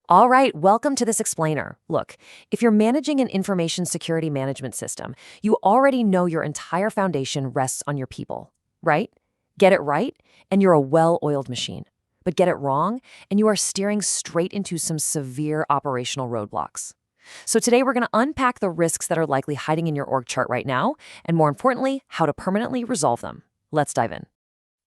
All right, welcome to this explainer. Look, if you're managing an information security management system, you already know your entire foundation rests on your people, right? Get it right, and you're a well-oiled machine. But get it wrong, and you are steering straight into some severe operational roadblocks. So today we're going to unpack the risks that are likely hiding in your org chart right now, and more importantly, how to permanently resolve them. Let's dive in.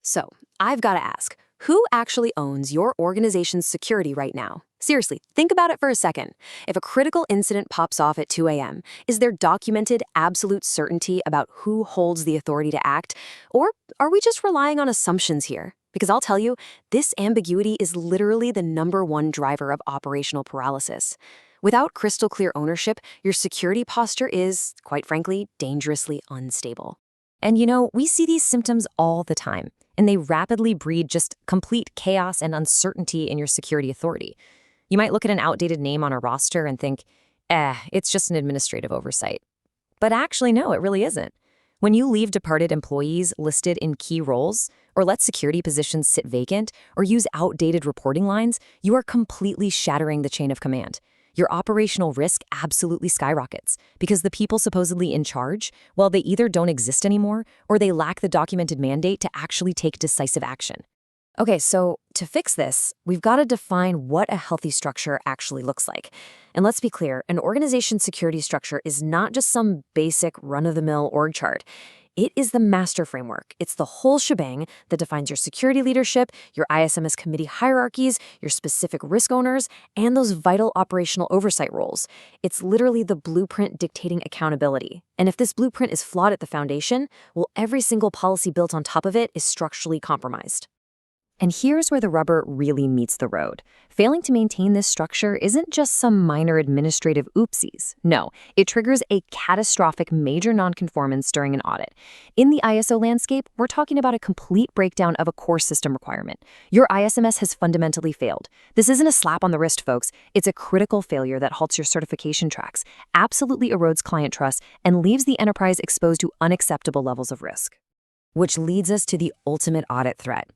So, I've got to ask, who actually owns your organization's security right now? Seriously, think about it for a second. If a critical incident pops off at 2 a.m., is there documented absolute certainty about who holds the authority to act? Or are we just relying on assumptions here? Because I'll tell you, this ambiguity is literally the #1 driver of operational paralysis. Without crystal clear ownership, your security posture is, quite frankly, dangerously unstable. And we see these symptoms all the time, and they rapidly breed just complete chaos and uncertainty in your security authority. You might look at an outdated name on a roster and think, it's just an administrative oversight. But actually, no, it really isn't. When you leave departed employees listed in key roles, or let security positions sit vacant, or use outdated reporting lines, you are completely shattering the chain of command. Your operational risk absolutely skyrockets because the people supposedly in charge, well, they either don't exist anymore or they lack the documented mandate to actually take decisive action. Okay, so to fix this, we've got to define what a healthy structure actually looks like. And let's be clear, an organization's security structure is not just some basic run-of-the-mill org chart. It is the master framework. It's the whole shebang that defines your security leadership, your ISMS committee hierarchies, your specific risk owners, and those vital operational oversight roles. It's literally the blueprint dictating accountability. And if this blueprint is flawed at the foundation, well, every single policy built on top of it is structurally compromised. And here's where the rubber really meets the road. Failing to maintain this structure isn't just some minor administrative oopsies. No, it triggers a catastrophic major non-conformance during an audit. In the ISO landscape, we're talking about a complete breakdown of a core system requirement. Your ISMS has fundamentally failed. This isn't a slap on the wrist, folks. It's a critical failure that halts your certification tracks, absolutely erodes client trust, and leaves the enterprise exposed to unacceptable levels of risk. Which leads us to the ultimate audit threat.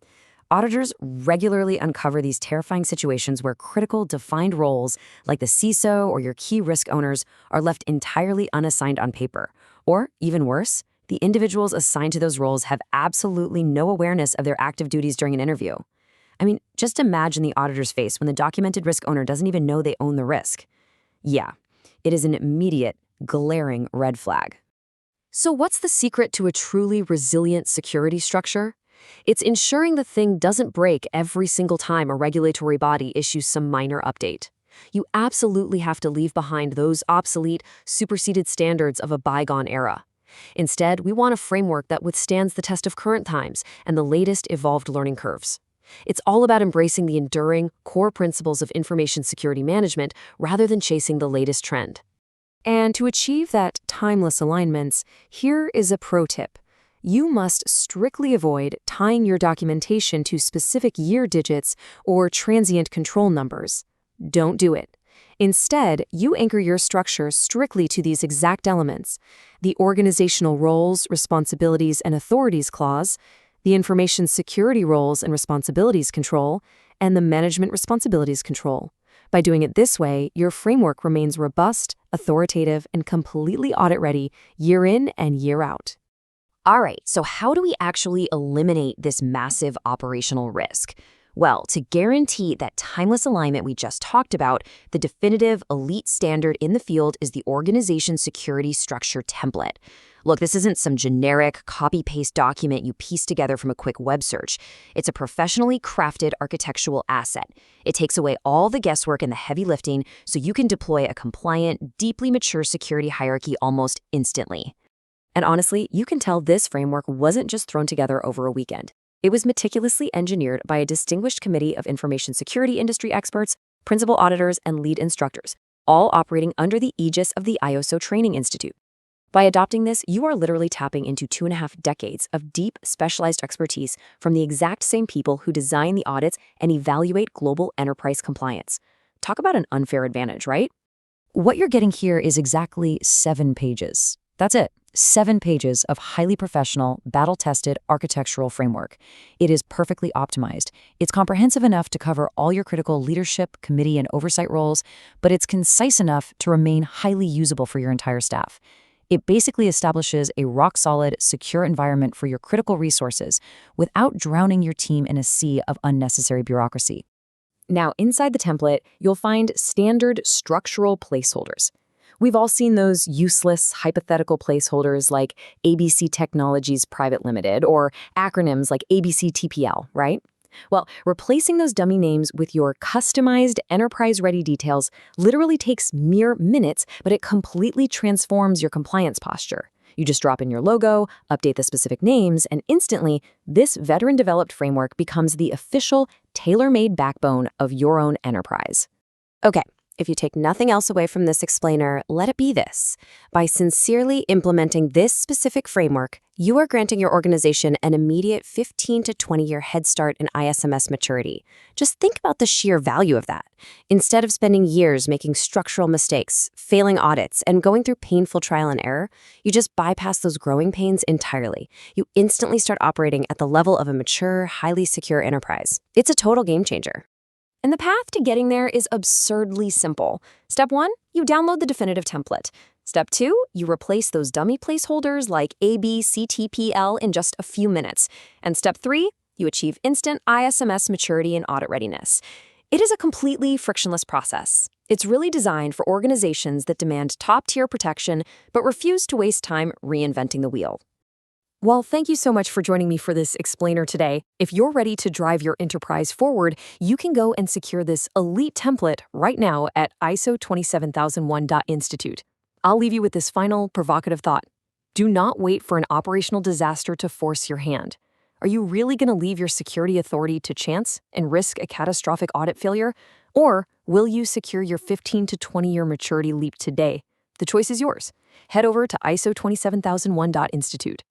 Auditors regularly uncover these terrifying situations where critical defined roles, like the CISO or your key risk owners, are left entirely unassigned on paper. Or, even worse, the individuals assigned to those roles have absolutely no awareness of their active duties during an interview. I mean, just imagine the auditor's face when the documented risk owner doesn't even know they own the risk. Yeah, it is an immediate, glaring red flag. So what's the secret to a truly resilient security structure? It's ensuring the thing doesn't break every single time a regulatory body issues some minor update. You absolutely have to leave behind those obsolete, superseded standards of a bygone era. Instead, we want a framework that withstands the test of current times and the latest evolved learning curves. It's all about embracing the enduring, core principles of information security management rather than chasing the latest trend. And to achieve that timeless alignments, here is a pro tip. You must strictly avoid tying your documentation to specific year digits or transient control numbers. Don't do it. Instead, you anchor your structure strictly to these exact elements: the Organizational Roles, Responsibilities, and Authorities Clause, the Information Security Roles and Responsibilities Control, and the Management Responsibilities Control. By doing it this way, your framework remains robust, authoritative, and completely audit-ready year in and year out. All right, so how do we actually eliminate this massive operational risk? Well, to guarantee that timeless alignment we just talked about, the definitive elite standard in the field is the Organization Security Structure Template. Look, this isn't some generic copy-paste document you piece together from a quick web search. It's a professionally crafted architectural asset. It takes away all the guesswork and the heavy lifting so you can deploy a compliant, deeply mature security hierarchy almost instantly. And honestly, you can tell this framework wasn't just thrown together over a weekend. It was meticulously engineered by a distinguished committee of information security industry experts, principal auditors, and lead instructors, all operating under the aegis of the ISO Training Institute. By adopting this, you are literally tapping into 2.5 decades of deep, specialized expertise from the exact same people who design the audits and evaluate global enterprise compliance. Talk about an unfair advantage, right? What you're getting here is exactly 7 pages. That's it. 7 pages of highly professional, battle-tested architectural framework. It is perfectly optimized. It's comprehensive enough to cover all your critical leadership, committee, and oversight roles, but it's concise enough to remain highly usable for your entire staff. It basically establishes a rock-solid, secure environment for your critical resources without drowning your team in a sea of unnecessary bureaucracy. Now, inside the template, you'll find standard structural placeholders. We've all seen those useless, hypothetical placeholders like ABC Technologies Private Limited or acronyms like ABCTPL, right? Well, replacing those dummy names with your customized enterprise-ready details literally takes mere minutes, but it completely transforms your compliance posture. You just drop in your logo, update the specific names, and instantly, this veteran-developed framework becomes the official, tailor-made backbone of your own enterprise. Okay, if you take nothing else away from this explainer, let it be this. By sincerely implementing this specific framework, you are granting your organization an immediate 15 to 20-year head start in ISMS maturity. Just think about the sheer value of that. Instead of spending years making structural mistakes, failing audits, and going through painful trial and error, you just bypass those growing pains entirely. You instantly start operating at the level of a mature, highly secure enterprise. It's a total game changer. And the path to getting there is absurdly simple. Step 1, you download the definitive template. Step 2, you replace those dummy placeholders like ABCTPL in just a few minutes. And step 3, you achieve instant ISMS maturity and audit readiness. It is a completely frictionless process. It's really designed for organizations that demand top-tier protection but refuse to waste time reinventing the wheel. Well, thank you so much for joining me for this explainer today. If you're ready to drive your enterprise forward, you can go and secure this elite template right now at ISO 27001.institute. I'll leave you with this final provocative thought. Do not wait for an operational disaster to force your hand. Are you really going to leave your security authority to chance and risk a catastrophic audit failure? Or will you secure your 15 to 20-year maturity leap today? The choice is yours. Head over to ISO 27001.institute.